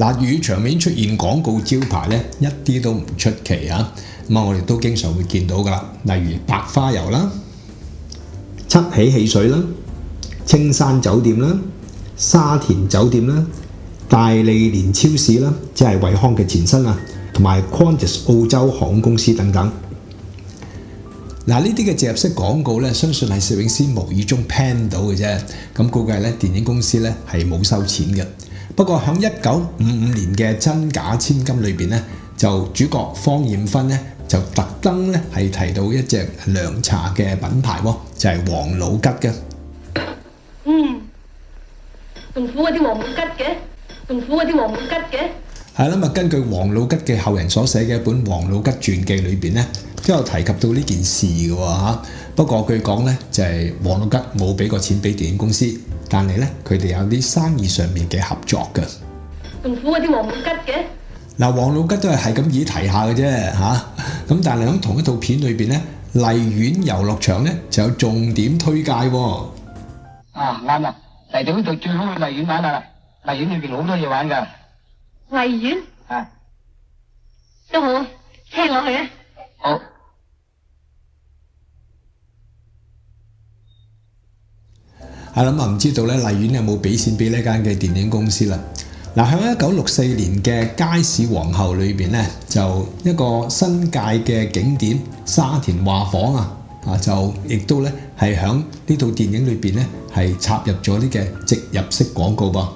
嗱，粵語場面出現廣告招牌咧，一啲都唔出奇啊！咁啊，我哋都經常會見到噶啦，例如白花油啦、七喜汽水啦、青山酒店啦、沙田酒店啦、大利連超市啦，即係惠康嘅前身啊，同埋 Qantas 澳洲航空公司等等。嗱，呢啲嘅植入式廣告咧，相信係攝影師無意中 pan 到嘅啫。咁估計咧，電影公司咧係冇收錢嘅。不過喺1955年嘅真假千金裏邊咧，就主角方艷芬咧就特登咧係提到一隻涼茶嘅品牌喎，就係王老吉嘅。仲苦嗰啲王老吉嘅，仲苦嗰啲王老吉嘅。係啦，根據王老吉嘅後人所寫嘅一本《王老吉傳記》裏邊咧，都有提及到呢件事嘅喎。不過據講咧，就係王老吉冇俾過錢俾電影公司，但係咧佢哋有啲生意上面嘅合作嘅。仲苦嗰啲王老吉嘅。嗱，王老吉都係咁意提下嘅啫嚇。咁但係喺同一套片裏邊咧，荔園遊樂場咧就有重點推介喎。啱啦，嚟到呢度最好去荔園玩啦。荔園裏邊好多嘢玩㗎。荔園啊，都好，聽我去啊！好。係啦，唔知道咧，荔園有冇俾錢俾呢間嘅電影公司啦？嗱，喺1964年嘅街市皇后裏邊咧，就一個新界嘅景點沙田畫舫啊，就亦都咧係喺呢套電影裏邊咧係插入咗啲嘅植入式廣告噃。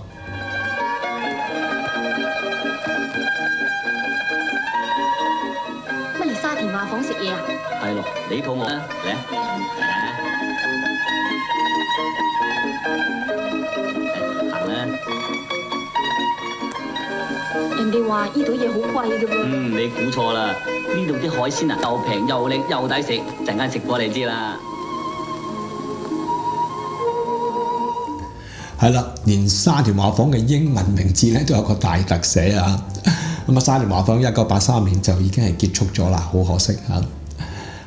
乜嚟沙田畫舫食嘢啊？係咯，你肚餓啦，嚟啊！行啦。人哋話呢度嘢好貴嘅噃。你估錯啦，呢度啲海鮮啊又平又靚又抵食，陣間食過你知啦。係啦，連沙田畫舫嘅英文名字咧都有個大特寫啊！咁啊，沙田畫舫1983年就已經係結束咗啦，好可惜嚇。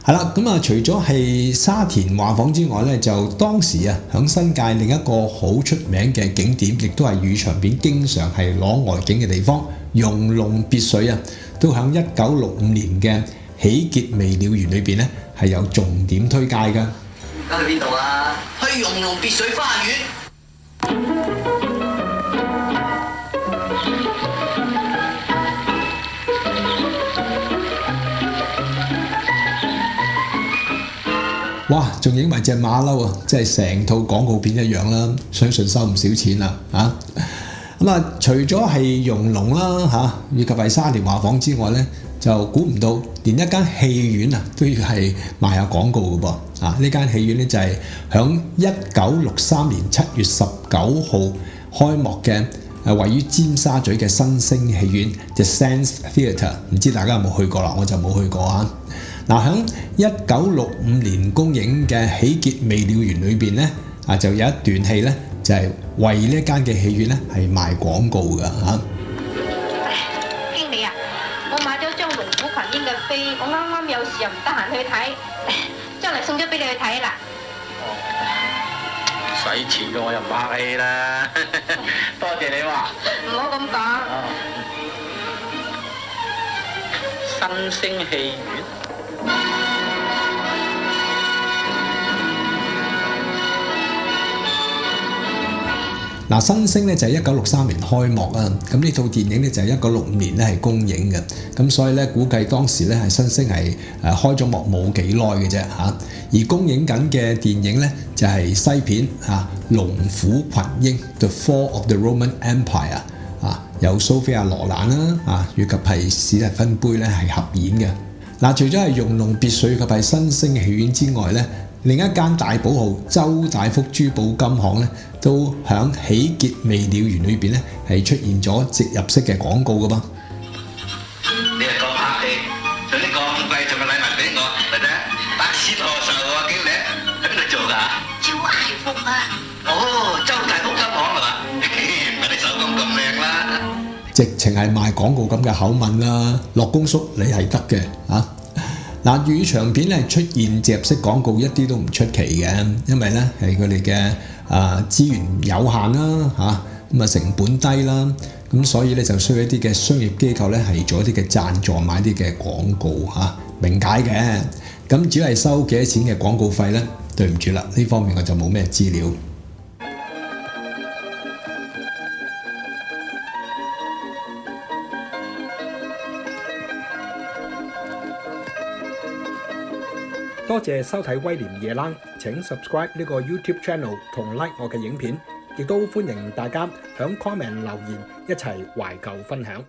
係啦，咁啊，除咗係沙田畫舫之外咧，就當時啊，響新界另一個好出名嘅景點，亦都係粵語長片經常係攞外景嘅地方，容龍別墅啊，都響1965年嘅喜結未了園裏邊咧係有重點推介㗎。而家去邊度啊？去容龍別墅花園。哇！仲影埋隻馬騮啊，即係成套廣告片一樣啦，相信收唔少錢啦嚇。咁啊，除咗係容龍啦嚇，以及係沙田畫舫之外咧，就估唔到連一間戲院啊都要係賣下廣告嘅噃啊！呢間戲院咧就係響1963年7月19號開幕嘅，位於尖沙咀嘅新星戲院 The Sands Theatre， 唔知大家有冇去過啦？我就冇去過啊。嗱，喺1965年公映嘅《喜結未了園》裏邊咧，就有一段戲咧，就係為呢間嘅戲院咧係賣廣告㗎嚇。經理啊，我買咗張龍虎群英嘅飛，我啱啱有事又唔得閒去睇，將嚟送咗俾你去睇啦。使錢嘅我又唔客氣啦，多謝你話。唔好咁講。新星戲院。嗱，新星咧就係1963年開幕啊，咁呢套電影咧就係1965年咧係公映嘅，咁所以咧估計當時咧係新星係開咗幕冇幾耐嘅啫嚇，而公映緊嘅電影咧就係西片龍虎群英 The Fall of the Roman Empire 有蘇菲亞羅蘭啦以及係史蒂芬貝咧係合演嘅。嗱，除咗係容龍別墅及係新星戲院之外咧，另一間大寶號周大福珠寶金行咧，都響喜結未了園裏邊咧係出現咗植入式嘅廣告㗎噃。你係咁客氣，送啲咁貴重嘅禮物俾我，或者白線河上喎，經理喺邊度做㗎？招艾福啊！哦，周大福金行係嘛？唔係你手工咁靚啦。直情係賣廣告咁嘅口吻啦，樂公叔你係得嘅嚇。嗱，粵語長片咧出現植入式廣告一啲都唔出奇嘅，因為咧係佢哋嘅資源有限啦嚇，咁啊成本低啦，咁所以咧就需要一啲嘅商業機構咧係做一啲嘅贊助買啲嘅廣告嚇，明解嘅。咁只係收幾多錢嘅廣告費咧？對唔住啦，呢方面我就冇咩資料。多謝收睇威廉夜冷，請 subscribe 呢個 YouTube channel 同 like 我嘅影片，亦都歡迎大家響 comment 留言一齊懷舊分享。